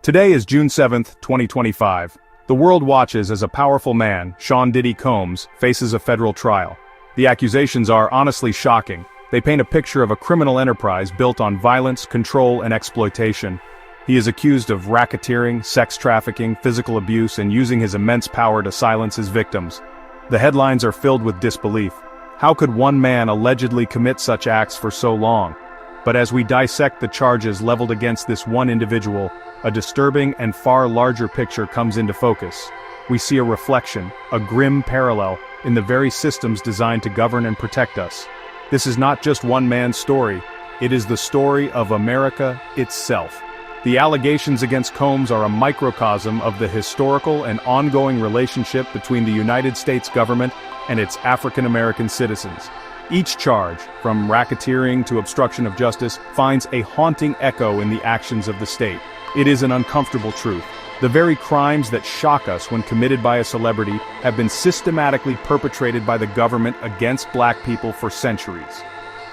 Today is June 7, 2025. The world watches as a powerful man, Sean Diddy Combs, faces a federal trial. The accusations are honestly shocking. They paint a picture of a criminal enterprise built on violence, control, and exploitation. He is accused of racketeering, sex trafficking, physical abuse, and using his immense power to silence his victims. The headlines are filled with disbelief. How could one man allegedly commit such acts for so long? But as we dissect the charges leveled against this one individual, a disturbing and far larger picture comes into focus. We see a reflection, a grim parallel, in the very systems designed to govern and protect us. This is not just one man's story, it is the story of America itself. The allegations against Combs are a microcosm of the historical and ongoing relationship between the United States government and its African American citizens. Each charge, from racketeering to obstruction of justice, finds a haunting echo in the actions of the state. It is an uncomfortable truth. The very crimes that shock us when committed by a celebrity have been systematically perpetrated by the government against black people for centuries.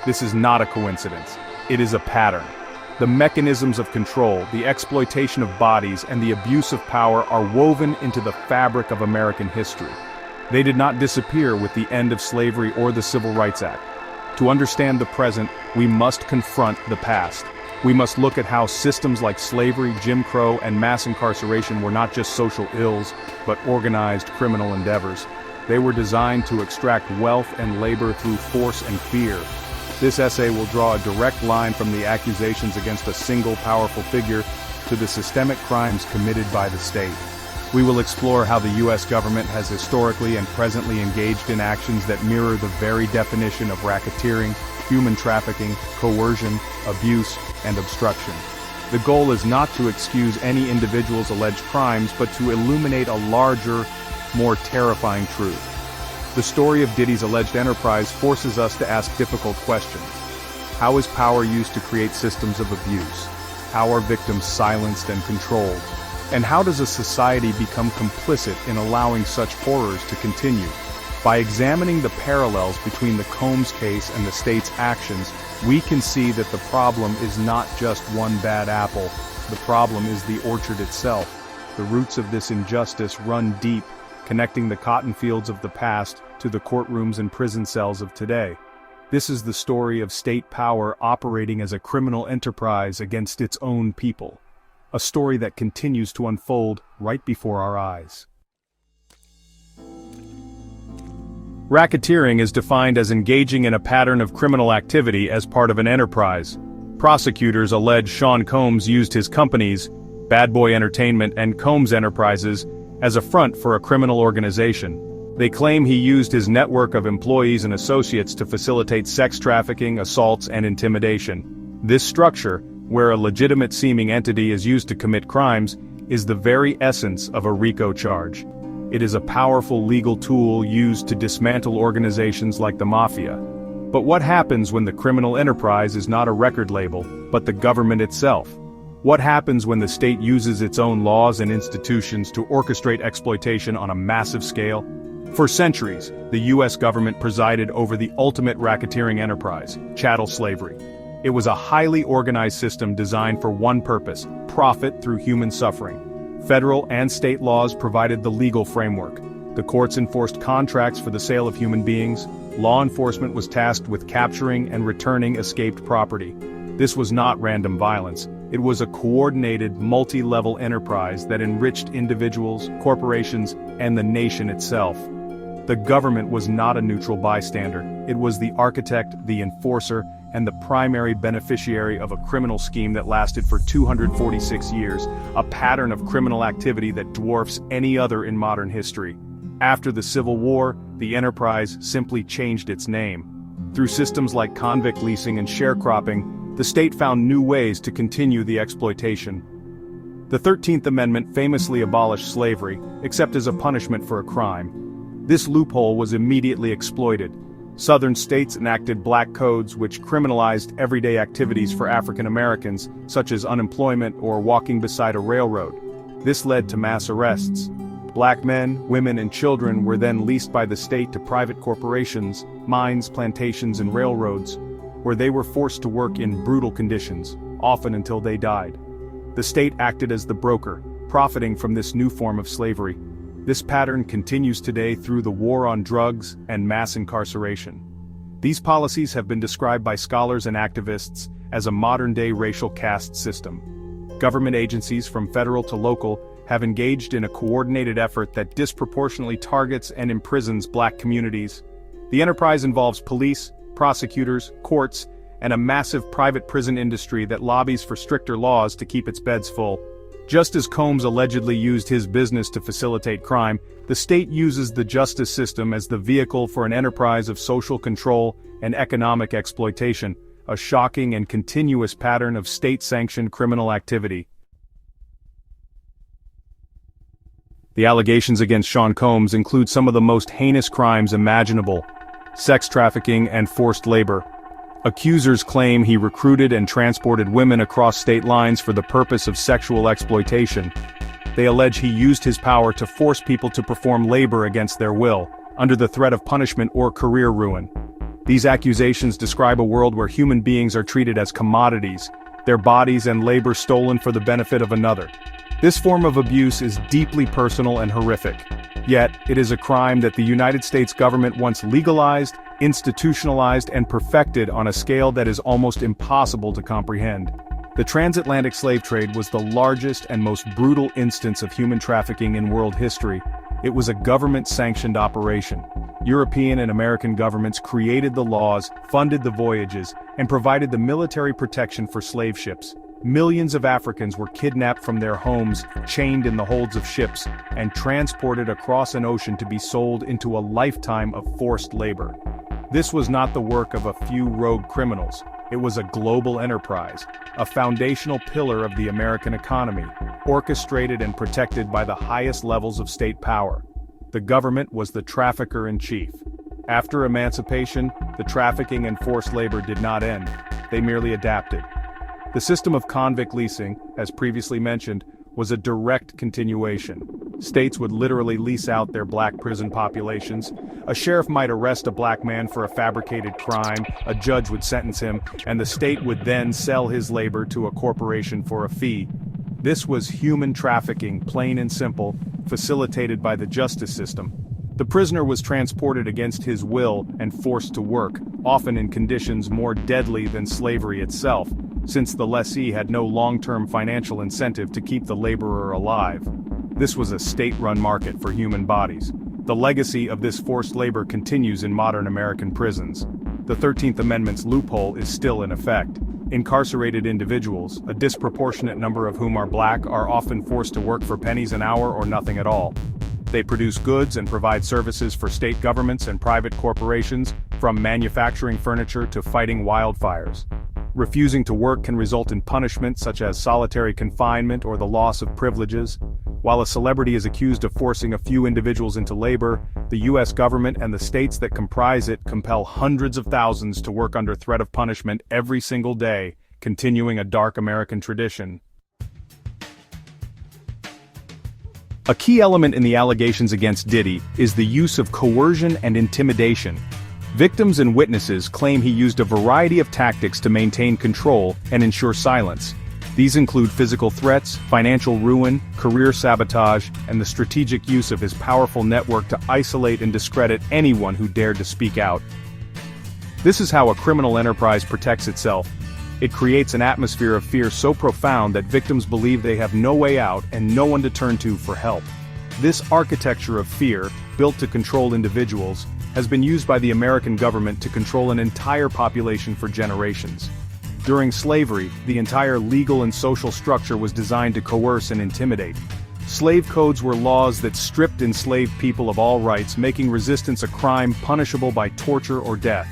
This is not a coincidence. It is a pattern. The mechanisms of control, the exploitation of bodies, and the abuse of power are woven into the fabric of American history. They did not disappear with the end of slavery or the Civil Rights Act. To understand the present, we must confront the past. We must look at how systems like slavery, Jim Crow, and mass incarceration were not just social ills, but organized criminal endeavors. They were designed to extract wealth and labor through force and fear. This essay will draw a direct line from the accusations against a single powerful figure to the systemic crimes committed by the state. We will explore how the U.S. government has historically and presently engaged in actions that mirror the very definition of racketeering, human trafficking, coercion, abuse, and obstruction. The goal is not to excuse any individual's alleged crimes, but to illuminate a larger, more terrifying truth. The story of Diddy's alleged enterprise forces us to ask difficult questions. How is power used to create systems of abuse? How are victims silenced and controlled? And how does a society become complicit in allowing such horrors to continue? By examining the parallels between the Combs case and the state's actions, we can see that the problem is not just one bad apple. The problem is the orchard itself. The roots of this injustice run deep, connecting the cotton fields of the past to the courtrooms and prison cells of today. This is the story of state power operating as a criminal enterprise against its own people. A story that continues to unfold right before our eyes. Racketeering is defined as engaging in a pattern of criminal activity as part of an enterprise. Prosecutors allege Sean Combs used his companies, Bad Boy Entertainment and Combs Enterprises, as a front for a criminal organization. They claim he used his network of employees and associates to facilitate sex trafficking, assaults, and intimidation. This structure, where a legitimate-seeming entity is used to commit crimes, is the very essence of a RICO charge. It is a powerful legal tool used to dismantle organizations like the mafia. But what happens when the criminal enterprise is not a record label, but the government itself? What happens when the state uses its own laws and institutions to orchestrate exploitation on a massive scale? For centuries, the U.S. government presided over the ultimate racketeering enterprise, chattel slavery. It was a highly organized system designed for one purpose: profit through human suffering. Federal and state laws provided the legal framework. The courts enforced contracts for the sale of human beings. Law enforcement was tasked with capturing and returning escaped property. This was not random violence. It was a coordinated, multi-level enterprise that enriched individuals, corporations, and the nation itself. The government was not a neutral bystander. It was the architect, the enforcer, and the primary beneficiary of a criminal scheme that lasted for 246 years, a pattern of criminal activity that dwarfs any other in modern history. After the Civil War, the enterprise simply changed its name. Through systems like convict leasing and sharecropping, the state found new ways to continue the exploitation. The 13th Amendment famously abolished slavery, except as a punishment for a crime. This loophole was immediately exploited. Southern states enacted black codes which criminalized everyday activities for African Americans, such as unemployment or walking beside a railroad. This led to mass arrests. Black men, women, and children were then leased by the state to private corporations, mines, plantations, and railroads, where they were forced to work in brutal conditions, often until they died. The state acted as the broker, profiting from this new form of slavery. This pattern continues today through the war on drugs and mass incarceration. These policies have been described by scholars and activists as a modern-day racial caste system. Government agencies, from federal to local, have engaged in a coordinated effort that disproportionately targets and imprisons Black communities. The enterprise involves police, prosecutors, courts, and a massive private prison industry that lobbies for stricter laws to keep its beds full. Just as Combs allegedly used his business to facilitate crime, the state uses the justice system as the vehicle for an enterprise of social control and economic exploitation, a shocking and continuous pattern of state-sanctioned criminal activity. The allegations against Sean Combs include some of the most heinous crimes imaginable: sex trafficking and forced labor. Accusers claim he recruited and transported women across state lines for the purpose of sexual exploitation. They allege he used his power to force people to perform labor against their will, under the threat of punishment or career ruin. These accusations describe a world where human beings are treated as commodities, their bodies and labor stolen for the benefit of another. This form of abuse is deeply personal and horrific. Yet, it is a crime that the United States government once legalized, institutionalized, and perfected on a scale that is almost impossible to comprehend. The transatlantic slave trade was the largest and most brutal instance of human trafficking in world history. It was a government-sanctioned operation. European and American governments created the laws, funded the voyages, and provided the military protection for slave ships. Millions of Africans were kidnapped from their homes, chained in the holds of ships, and transported across an ocean to be sold into a lifetime of forced labor. This was not the work of a few rogue criminals. It was a global enterprise, a foundational pillar of the American economy, orchestrated and protected by the highest levels of state power. The government was the trafficker-in-chief. After emancipation, the trafficking and forced labor did not end. They merely adapted. The system of convict leasing, as previously mentioned, was a direct continuation. States would literally lease out their Black prison populations. A sheriff might arrest a Black man for a fabricated crime, a judge would sentence him, and the state would then sell his labor to a corporation for a fee. This was human trafficking, plain and simple, facilitated by the justice system. The prisoner was transported against his will and forced to work, often in conditions more deadly than slavery itself, since the lessee had no long-term financial incentive to keep the laborer alive. This was a state-run market for human bodies. The legacy of this forced labor continues in modern American prisons. The 13th Amendment's loophole is still in effect. Incarcerated individuals, a disproportionate number of whom are Black, are often forced to work for pennies an hour or nothing at all. They produce goods and provide services for state governments and private corporations, from manufacturing furniture to fighting wildfires. Refusing to work can result in punishment such as solitary confinement or the loss of privileges. While a celebrity is accused of forcing a few individuals into labor, the U.S. government and the states that comprise it compel hundreds of thousands to work under threat of punishment every single day, continuing a dark American tradition. A key element in the allegations against Diddy is the use of coercion and intimidation. Victims and witnesses claim he used a variety of tactics to maintain control and ensure silence. These include physical threats, financial ruin, career sabotage, and the strategic use of his powerful network to isolate and discredit anyone who dared to speak out. This is how a criminal enterprise protects itself. It creates an atmosphere of fear so profound that victims believe they have no way out and no one to turn to for help. This architecture of fear, built to control individuals, has been used by the American government to control an entire population for generations. During slavery, the entire legal and social structure was designed to coerce and intimidate. Slave codes were laws that stripped enslaved people of all rights, making resistance a crime punishable by torture or death.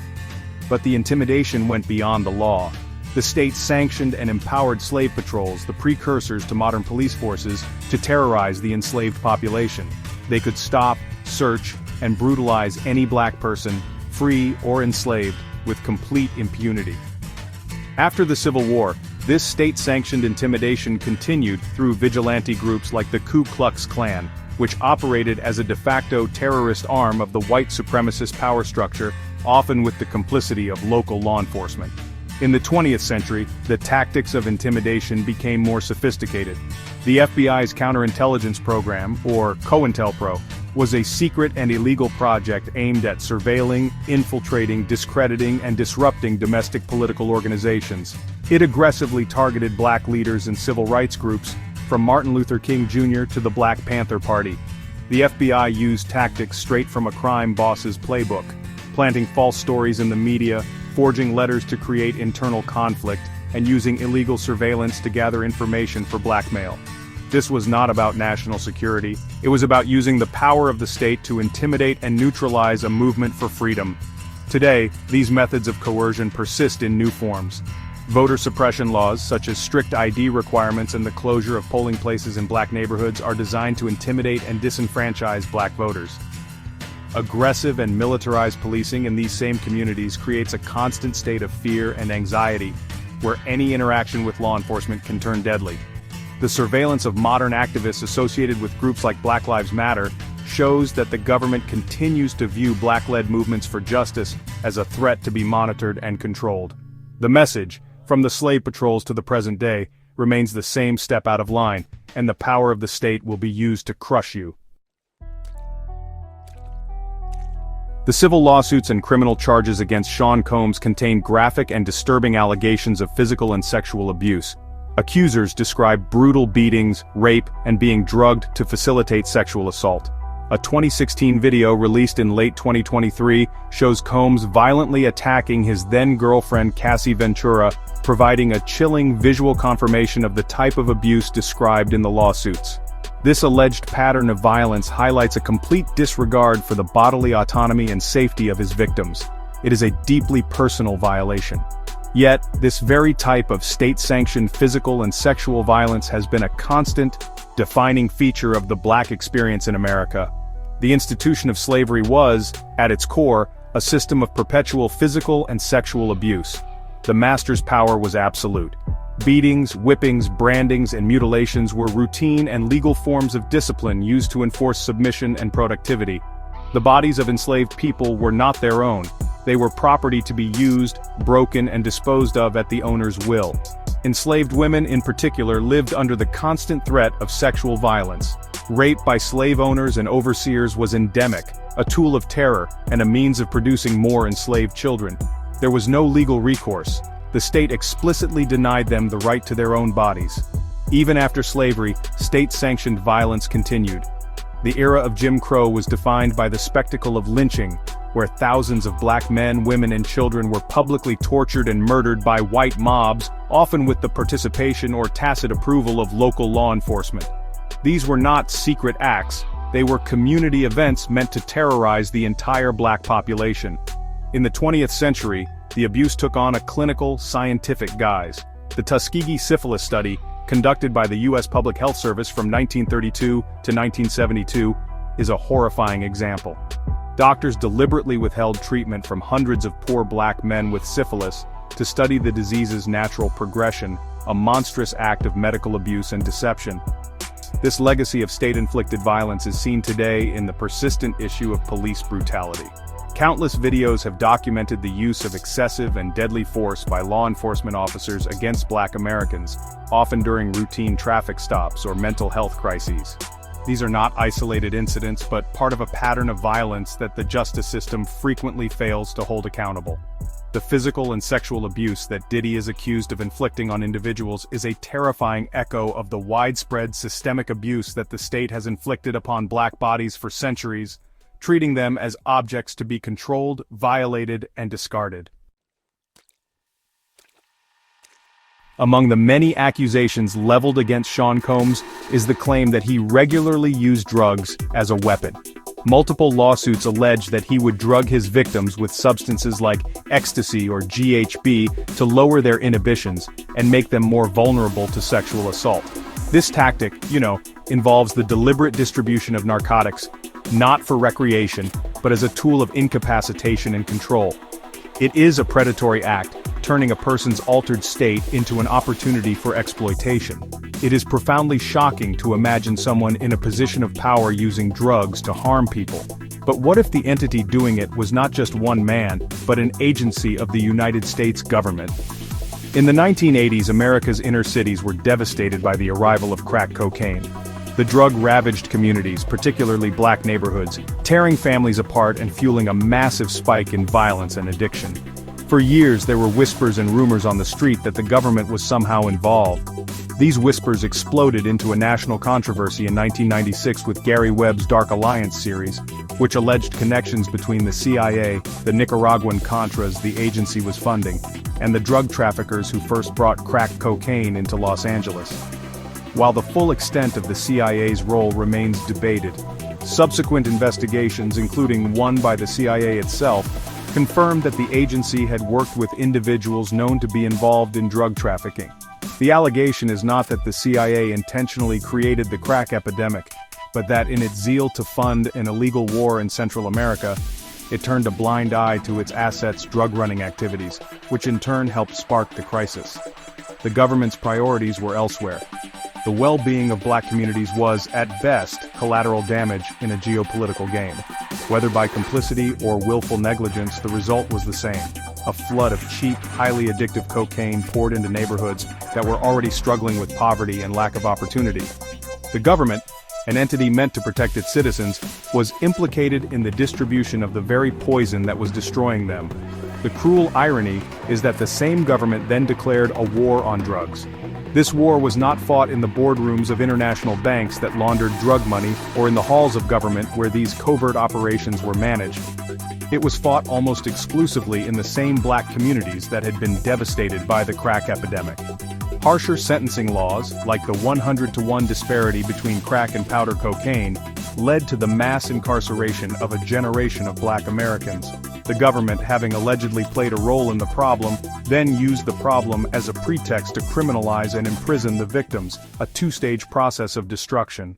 But the intimidation went beyond the law. The state sanctioned and empowered slave patrols, the precursors to modern police forces, to terrorize the enslaved population. They could stop, search, and brutalize any Black person, free or enslaved, with complete impunity. After the Civil War, this state-sanctioned intimidation continued through vigilante groups like the Ku Klux Klan, which operated as a de facto terrorist arm of the white supremacist power structure, often with the complicity of local law enforcement. In the 20th century, the tactics of intimidation became more sophisticated. The FBI's counterintelligence program, or COINTELPRO, was a secret and illegal project aimed at surveilling, infiltrating, discrediting, and disrupting domestic political organizations. It aggressively targeted black leaders and civil rights groups, from Martin Luther King Jr. to the Black Panther Party. The FBI used tactics straight from a crime boss's playbook, planting false stories in the media, forging letters to create internal conflict, and using illegal surveillance to gather information for blackmail. This was not about national security, it was about using the power of the state to intimidate and neutralize a movement for freedom. Today, these methods of coercion persist in new forms. Voter suppression laws, such as strict ID requirements and the closure of polling places in black neighborhoods, are designed to intimidate and disenfranchise black voters. Aggressive and militarized policing in these same communities creates a constant state of fear and anxiety, where any interaction with law enforcement can turn deadly. The surveillance of modern activists associated with groups like Black Lives Matter shows that the government continues to view black-led movements for justice as a threat to be monitored and controlled. The message, from the slave patrols to the present day, remains the same: step out of line, and the power of the state will be used to crush you. The civil lawsuits and criminal charges against Sean Combs contain graphic and disturbing allegations of physical and sexual abuse. Accusers describe brutal beatings, rape, and being drugged to facilitate sexual assault. A 2016 video released in late 2023 shows Combs violently attacking his then-girlfriend Cassie Ventura, providing a chilling visual confirmation of the type of abuse described in the lawsuits. This alleged pattern of violence highlights a complete disregard for the bodily autonomy and safety of his victims. It is a deeply personal violation. Yet, this very type of state-sanctioned physical and sexual violence has been a constant, defining feature of the black experience in America. The institution of slavery was, at its core, a system of perpetual physical and sexual abuse. The master's power was absolute. Beatings, whippings, brandings, and mutilations were routine and legal forms of discipline used to enforce submission and productivity. The bodies of enslaved people were not their own. They were property to be used, broken, and disposed of at the owner's will. Enslaved women in particular lived under the constant threat of sexual violence. Rape by slave owners and overseers was endemic, a tool of terror, and a means of producing more enslaved children. There was no legal recourse. The state explicitly denied them the right to their own bodies. Even after slavery, state-sanctioned violence continued. The era of Jim Crow was defined by the spectacle of lynching, where thousands of black men, women, and children were publicly tortured and murdered by white mobs, often with the participation or tacit approval of local law enforcement. These were not secret acts, they were community events meant to terrorize the entire black population. In the 20th century, the abuse took on a clinical, scientific guise. The Tuskegee syphilis study, conducted by the U.S. Public Health Service from 1932 to 1972, is a horrifying example. Doctors deliberately withheld treatment from hundreds of poor black men with syphilis to study the disease's natural progression, a monstrous act of medical abuse and deception. This legacy of state-inflicted violence is seen today in the persistent issue of police brutality. Countless videos have documented the use of excessive and deadly force by law enforcement officers against black Americans, often during routine traffic stops or mental health crises. These are not isolated incidents, but part of a pattern of violence that the justice system frequently fails to hold accountable. The physical and sexual abuse that Diddy is accused of inflicting on individuals is a terrifying echo of the widespread systemic abuse that the state has inflicted upon black bodies for centuries, treating them as objects to be controlled, violated, and discarded. Among the many accusations leveled against Sean Combs is the claim that he regularly used drugs as a weapon. Multiple lawsuits allege that he would drug his victims with substances like ecstasy or GHB to lower their inhibitions and make them more vulnerable to sexual assault. This tactic, involves the deliberate distribution of narcotics, not for recreation, but as a tool of incapacitation and control. It is a predatory act, turning a person's altered state into an opportunity for exploitation. It is profoundly shocking to imagine someone in a position of power using drugs to harm people. But what if the entity doing it was not just one man, but an agency of the United States government? In the 1980s, America's inner cities were devastated by the arrival of crack cocaine. The drug ravaged communities, particularly black neighborhoods, tearing families apart and fueling a massive spike in violence and addiction. For years, there were whispers and rumors on the street that the government was somehow involved. These whispers exploded into a national controversy in 1996 with Gary Webb's Dark Alliance series, which alleged connections between the CIA, the Nicaraguan Contras the agency was funding, and the drug traffickers who first brought crack cocaine into Los Angeles. While the full extent of the CIA's role remains debated, subsequent investigations, including one by the CIA itself, confirmed that the agency had worked with individuals known to be involved in drug trafficking. The allegation is not that the CIA intentionally created the crack epidemic, but that in its zeal to fund an illegal war in Central America, it turned a blind eye to its assets' drug-running activities, which in turn helped spark the crisis. The government's priorities were elsewhere. The well-being of black communities was, at best, collateral damage in a geopolitical game. Whether by complicity or willful negligence, the result was the same. A flood of cheap, highly addictive cocaine poured into neighborhoods that were already struggling with poverty and lack of opportunity. The government, an entity meant to protect its citizens, was implicated in the distribution of the very poison that was destroying them. The cruel irony is that the same government then declared a war on drugs. This war was not fought in the boardrooms of international banks that laundered drug money or in the halls of government where these covert operations were managed. It was fought almost exclusively in the same black communities that had been devastated by the crack epidemic. Harsher sentencing laws, like the 100-to-1 disparity between crack and powder cocaine, led to the mass incarceration of a generation of black Americans. The government, having allegedly played a role in the problem, then used the problem as a pretext to criminalize and imprison the victims, a two-stage process of destruction.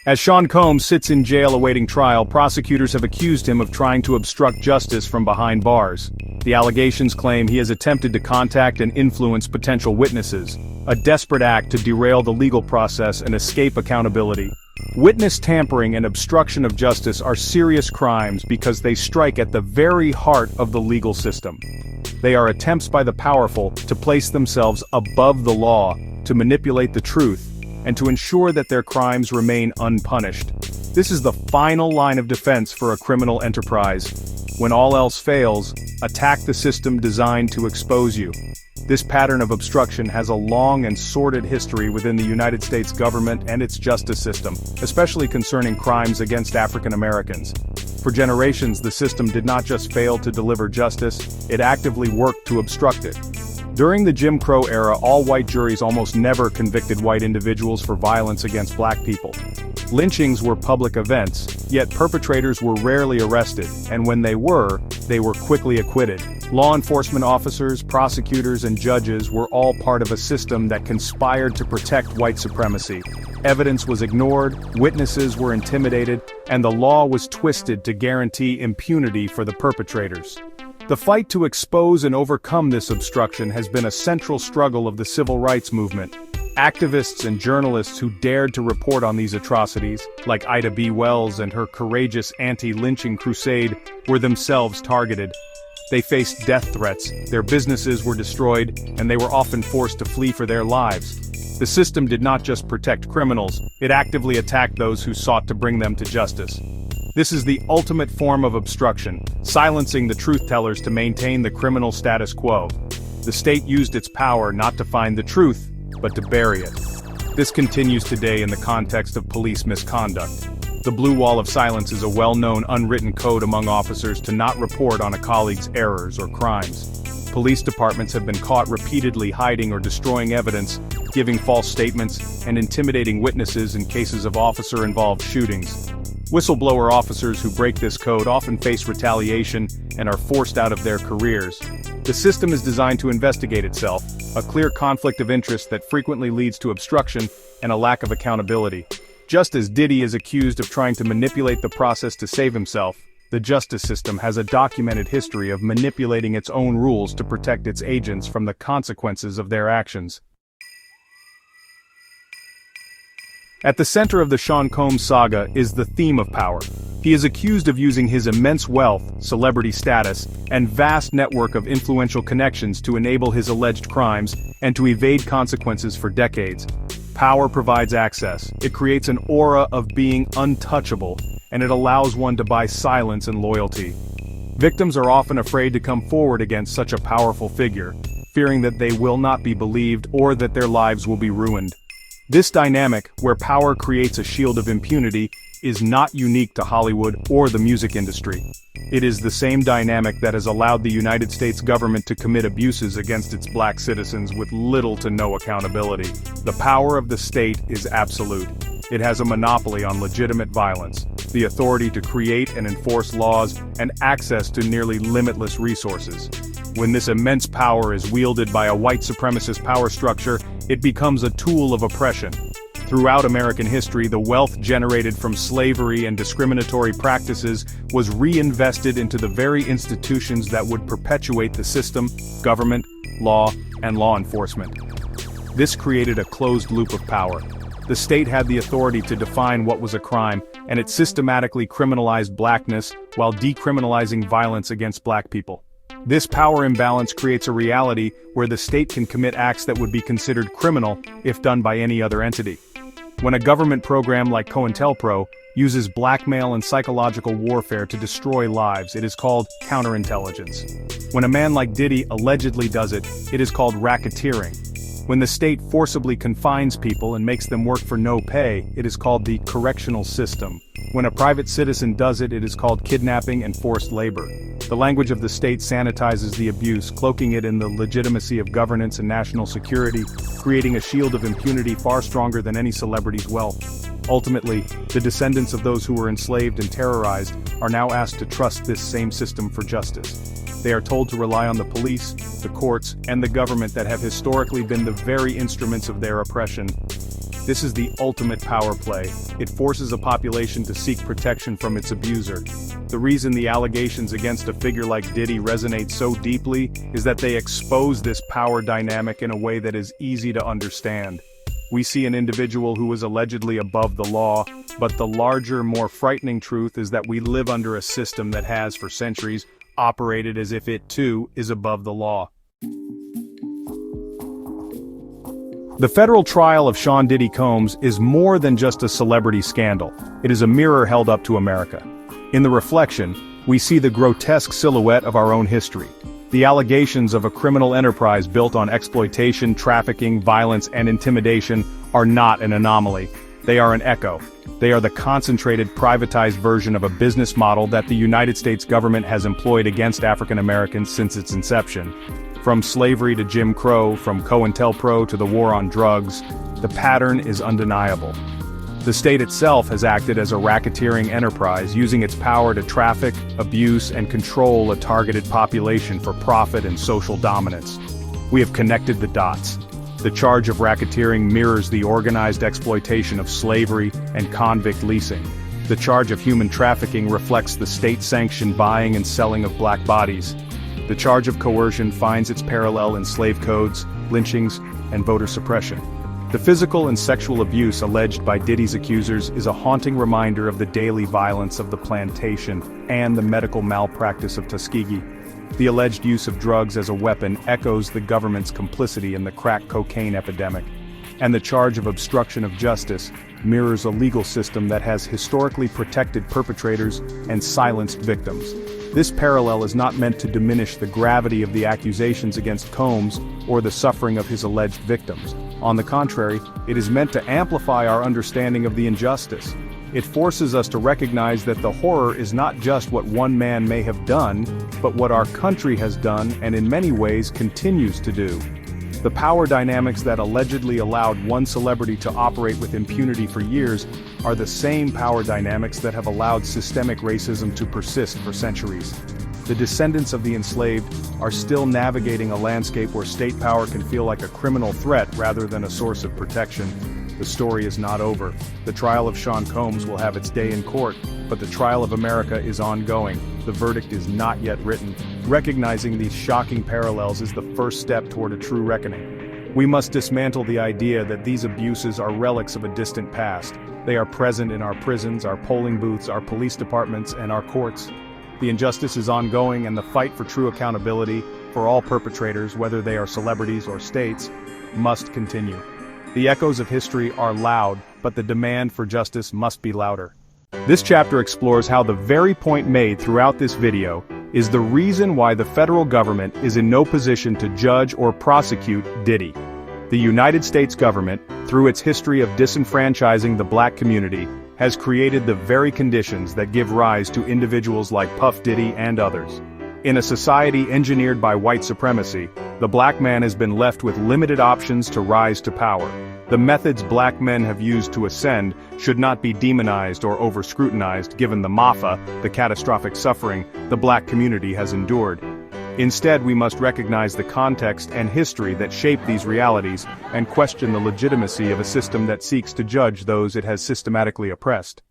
As Sean Combs sits in jail awaiting trial, prosecutors have accused him of trying to obstruct justice from behind bars. The allegations claim he has attempted to contact and influence potential witnesses, a desperate act to derail the legal process and escape accountability. Witness tampering and obstruction of justice are serious crimes because they strike at the very heart of the legal system. They are attempts by the powerful to place themselves above the law, to manipulate the truth, and to ensure that their crimes remain unpunished. This is the final line of defense for a criminal enterprise. When all else fails, attack the system designed to expose you. This pattern of obstruction has a long and sordid history within the United States government and its justice system, especially concerning crimes against African Americans. For generations, the system did not just fail to deliver justice, it actively worked to obstruct it. During the Jim Crow era, all white juries almost never convicted white individuals for violence against black people. Lynchings were public events, yet perpetrators were rarely arrested, and when they were quickly acquitted. Law enforcement officers, prosecutors, and judges were all part of a system that conspired to protect white supremacy. Evidence was ignored, witnesses were intimidated, and the law was twisted to guarantee impunity for the perpetrators. The fight to expose and overcome this obstruction has been a central struggle of the civil rights movement. Activists and journalists who dared to report on these atrocities, like Ida B. Wells and her courageous anti-lynching crusade, were themselves targeted. They faced death threats, their businesses were destroyed, and they were often forced to flee for their lives. The system did not just protect criminals, it actively attacked those who sought to bring them to justice. This is the ultimate form of obstruction, silencing the truth-tellers to maintain the criminal status quo. The state used its power not to find the truth, but to bury it. This continues today in the context of police misconduct. The blue wall of silence is a well-known unwritten code among officers to not report on a colleague's errors or crimes. Police departments have been caught repeatedly hiding or destroying evidence, giving false statements, and intimidating witnesses in cases of officer-involved shootings. Whistleblower officers who break this code often face retaliation and are forced out of their careers. The system is designed to investigate itself, a clear conflict of interest that frequently leads to obstruction and a lack of accountability. Just as Diddy is accused of trying to manipulate the process to save himself, the justice system has a documented history of manipulating its own rules to protect its agents from the consequences of their actions. At the center of the Sean Combs saga is the theme of power. He is accused of using his immense wealth, celebrity status, and vast network of influential connections to enable his alleged crimes and to evade consequences for decades. Power provides access, it creates an aura of being untouchable, and it allows one to buy silence and loyalty. Victims are often afraid to come forward against such a powerful figure, fearing that they will not be believed or that their lives will be ruined. This dynamic, where power creates a shield of impunity, is not unique to Hollywood or the music industry. It is the same dynamic that has allowed the United States government to commit abuses against its black citizens with little to no accountability. The power of the state is absolute. It has a monopoly on legitimate violence, the authority to create and enforce laws, and access to nearly limitless resources. When this immense power is wielded by a white supremacist power structure, it becomes a tool of oppression. Throughout American history, the wealth generated from slavery and discriminatory practices was reinvested into the very institutions that would perpetuate the system: government, law, and law enforcement. This created a closed loop of power. The state had the authority to define what was a crime, and it systematically criminalized blackness while decriminalizing violence against black people. This power imbalance creates a reality where the state can commit acts that would be considered criminal if done by any other entity. When a government program like COINTELPRO uses blackmail and psychological warfare to destroy lives, it is called counterintelligence. When a man like Diddy allegedly does it, it is called racketeering. When the state forcibly confines people and makes them work for no pay, it is called the correctional system. When a private citizen does it, it is called kidnapping and forced labor. The language of the state sanitizes the abuse, cloaking it in the legitimacy of governance and national security, creating a shield of impunity far stronger than any celebrity's wealth. Ultimately, the descendants of those who were enslaved and terrorized are now asked to trust this same system for justice. They are told to rely on the police, the courts, and the government that have historically been the very instruments of their oppression. This is the ultimate power play. It forces a population to seek protection from its abuser. The reason the allegations against a figure like Diddy resonate so deeply is that they expose this power dynamic in a way that is easy to understand. We see an individual who is allegedly above the law, but the larger, more frightening truth is that we live under a system that has, for centuries, operated as if it too is above the law. The federal trial of Sean Diddy Combs is more than just a celebrity scandal. It is a mirror held up to America. In the reflection, we see the grotesque silhouette of our own history. The allegations of a criminal enterprise built on exploitation, trafficking, violence, and intimidation are not an anomaly. They are an echo. They are the concentrated, privatized version of a business model that the United States government has employed against African Americans since its inception. From slavery to Jim Crow, from COINTELPRO to the war on drugs, the pattern is undeniable. The state itself has acted as a racketeering enterprise, using its power to traffic, abuse, and control a targeted population for profit and social dominance. We have connected the dots. The charge of racketeering mirrors the organized exploitation of slavery and convict leasing. The charge of human trafficking reflects the state-sanctioned buying and selling of black bodies. The charge of coercion finds its parallel in slave codes, lynchings, and voter suppression. The physical and sexual abuse alleged by Diddy's accusers is a haunting reminder of the daily violence of the plantation and the medical malpractice of Tuskegee. The alleged use of drugs as a weapon echoes the government's complicity in the crack cocaine epidemic. And the charge of obstruction of justice mirrors a legal system that has historically protected perpetrators and silenced victims. This parallel is not meant to diminish the gravity of the accusations against Combs or the suffering of his alleged victims. On the contrary, it is meant to amplify our understanding of the injustice. It forces us to recognize that the horror is not just what one man may have done, but what our country has done and in many ways continues to do. The power dynamics that allegedly allowed one celebrity to operate with impunity for years are the same power dynamics that have allowed systemic racism to persist for centuries. The descendants of the enslaved are still navigating a landscape where state power can feel like a criminal threat rather than a source of protection. The story is not over. The trial of Sean Combs will have its day in court, but the trial of America is ongoing. The verdict is not yet written. Recognizing these shocking parallels is the first step toward a true reckoning. We must dismantle the idea that these abuses are relics of a distant past. They are present in our prisons, our polling booths, our police departments, and our courts. The injustice is ongoing, and the fight for true accountability for all perpetrators, whether they are celebrities or states, must continue. The echoes of history are loud, but the demand for justice must be louder. This chapter explores how the very point made throughout this video is the reason why the federal government is in no position to judge or prosecute Diddy. The United States government, through its history of disenfranchising the black community, has created the very conditions that give rise to individuals like Puff Diddy and others. In a society engineered by white supremacy, the black man has been left with limited options to rise to power. The methods black men have used to ascend should not be demonized or over-scrutinized given the the catastrophic suffering the black community has endured. Instead, we must recognize the context and history that shape these realities and question the legitimacy of a system that seeks to judge those it has systematically oppressed.